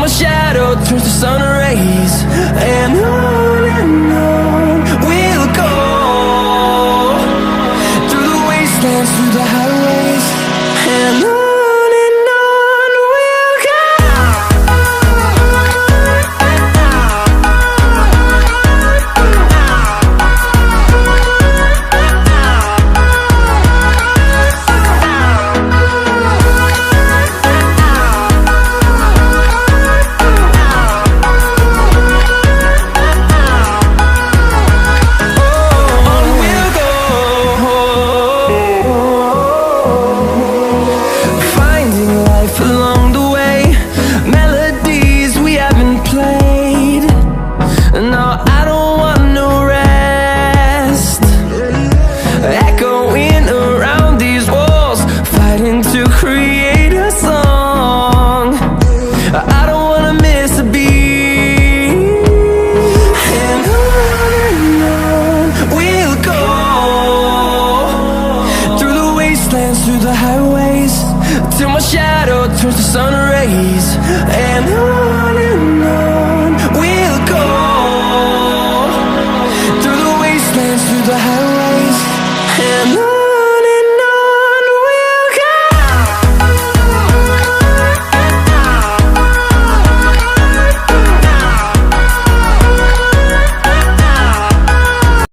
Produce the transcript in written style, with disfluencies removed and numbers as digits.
my shadow turns to sun rays. And on we'll go, through the wastelands, through the highways, and on. Through the highways, till my shadow turns to sun rays. And on